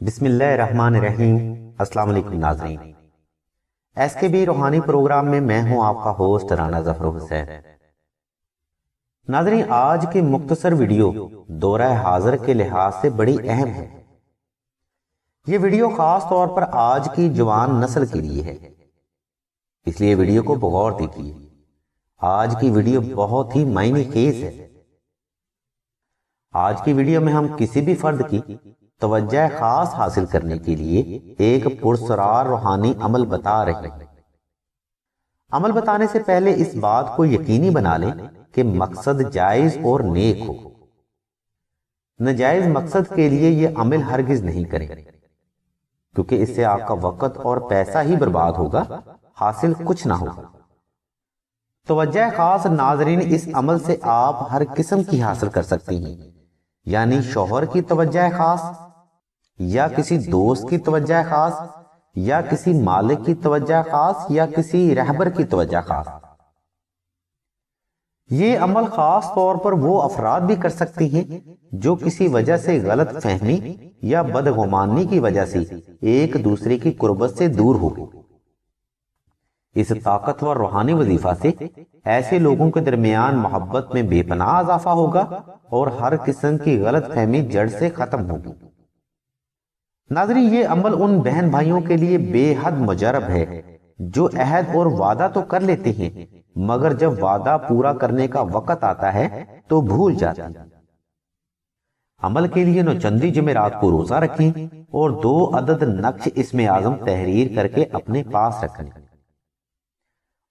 بسم اللہ الرحمن الرحیم۔ السلام علیکم ناظرین، ایس کے بی روحانی پروگرام میں میں ہوں آپ کا ہوسٹ رانا ظفر حسین۔ ناظرین، آج کی مختصر ویڈیو دورہ حاضر کے لحاظ سے بڑی اہم ہے۔ یہ ویڈیو خاص طور پر آج کی جوان نسل کے لیے ہے، اس لیے ویڈیو کو بغور دیکھیے۔ آج کی ویڈیو بہت ہی معنی خیز ہے۔ آج کی ویڈیو میں ہم کسی بھی فرد کی توجہ خاص حاصل کرنے کے لیے ایک پرسرار روحانی عمل بتا رہے ہیں۔ عمل بتانے سے پہلے اس بات کو یقینی بنا لیں کہ مقصد جائز اور نیک ہو۔ ناجائز مقصد کے لیے یہ عمل ہرگز نہیں کریں، کیونکہ اس سے آپ کا وقت اور پیسہ ہی برباد ہوگا، حاصل کچھ نہ ہوگا۔ توجہ خاص ناظرین، اس عمل سے آپ ہر قسم کی حاصل کر سکتی ہیں، یعنی شوہر کی توجہ خاص، یا کسی دوست کی توجہ خاص، یا کسی مالک کی توجہ خاص، یا کسی رہبر کی توجہ خاص۔ یہ عمل خاص طور پر وہ افراد بھی کر سکتی ہیں جو کسی وجہ سے غلط فہمی یا بدگمانی کی وجہ سے ایک دوسرے کی قربت سے دور ہو گئے۔ اس طاقتور روحانی وظیفہ سے ایسے لوگوں کے درمیان محبت میں بے پناہ اضافہ ہوگا اور ہر قسم کی غلط فہمی جڑ سے ختم ہوگی۔ ناظرین، یہ عمل ان بہن بھائیوں کے لیے بے حد مجرب ہے جو عہد اور وعدہ تو کر لیتے ہیں، مگر جب وعدہ پورا کرنے کا وقت آتا ہے تو بھول جاتے ہیں۔ عمل کے لیے نوچندی جمعرات کو روزہ رکھیں اور 2 عدد نقش اسم اعظم تحریر کر کے اپنے پاس رکھیں،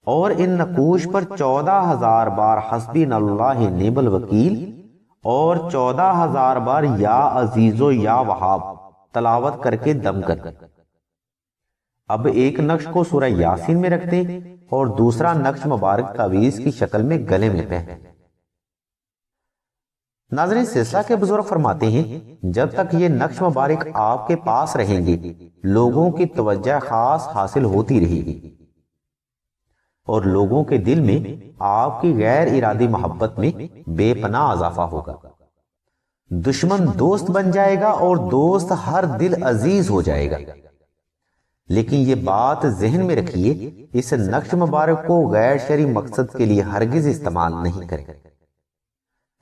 اور ان نقوش پر 14,000 بار حسبی اللہ نعم الوکیل اور 14,000 بار یا عزیز و یا وہاب تلاوت کر کے دم کر۔ اب ایک نقش کو سورہ یاسین میں رکھ دیں اور دوسرا نقش مبارک تعویذ کی شکل میں گلے میں پہنیں۔ ناظرین، سلسلہ کے بزرگ فرماتے ہیں، جب تک یہ نقش مبارک آپ کے پاس رہیں گے لوگوں کی توجہ خاص حاصل ہوتی رہے گی، اور لوگوں کے دل میں آپ کی غیر ارادی محبت میں بے پناہ اضافہ ہوگا۔ دشمن دوست بن جائے گا اور دوست ہر دل عزیز ہو جائے گا۔ لیکن یہ بات ذہن میں رکھیے، اس نقش مبارک کو غیر شرعی مقصد کے لیے ہرگز استعمال نہیں کریں،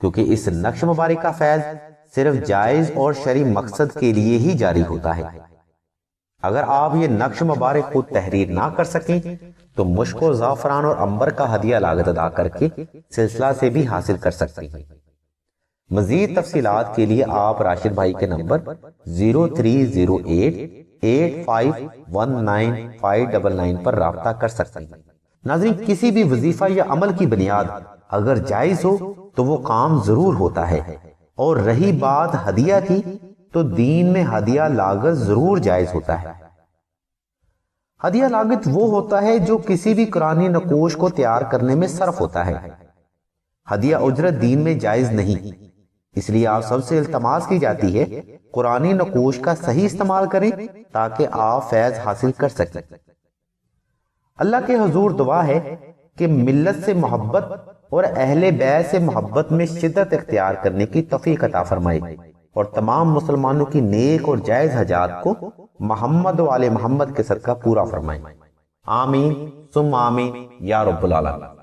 کیونکہ اس نقش مبارک کا فیض صرف جائز اور شرعی مقصد کے لیے ہی جاری ہوتا ہے۔ اگر آپ یہ نقش مبارک خود تحریر نہ کر سکیں تو مشک و زعفران اور عنبر کا ہدیہ لاگت ادا کر کے سلسلہ سے بھی حاصل کر سکتے ہیں۔ مزید تفصیلات کے لیے آپ راشد بھائی کے نمبر 0308851959 پر رابطہ کر سکتے ہیں۔ ناظرین، کسی بھی وظیفہ یا عمل کی بنیاد اگر جائز ہو تو وہ کام ضرور ہوتا ہے، اور رہی بات ہدیہ کی تو دین میں ہدیہ لاگت ضرور جائز ہوتا ہے۔ ہدیہ لاگت وہ ہوتا ہے جو کسی بھی قرآنی نقوش کو تیار کرنے میں صرف ہوتا ہے۔ ہدیہ اجرت دین میں جائز نہیں، اس لیے آپ سب سے التماس کی جاتی ہے قرآنی نقوش کا صحیح استعمال کریں تاکہ آپ فیض حاصل کر سکیں۔ اللہ کے حضور دعا ہے کہ ملت سے محبت اور اہل بیت سے محبت میں شدت اختیار کرنے کی توفیق عطا فرمائے، اور تمام مسلمانوں کی نیک اور جائز حاجات کو محمد و آل محمد کے صدقہ پورا فرمائے۔ آمین ثم آمین یا رب العالمین۔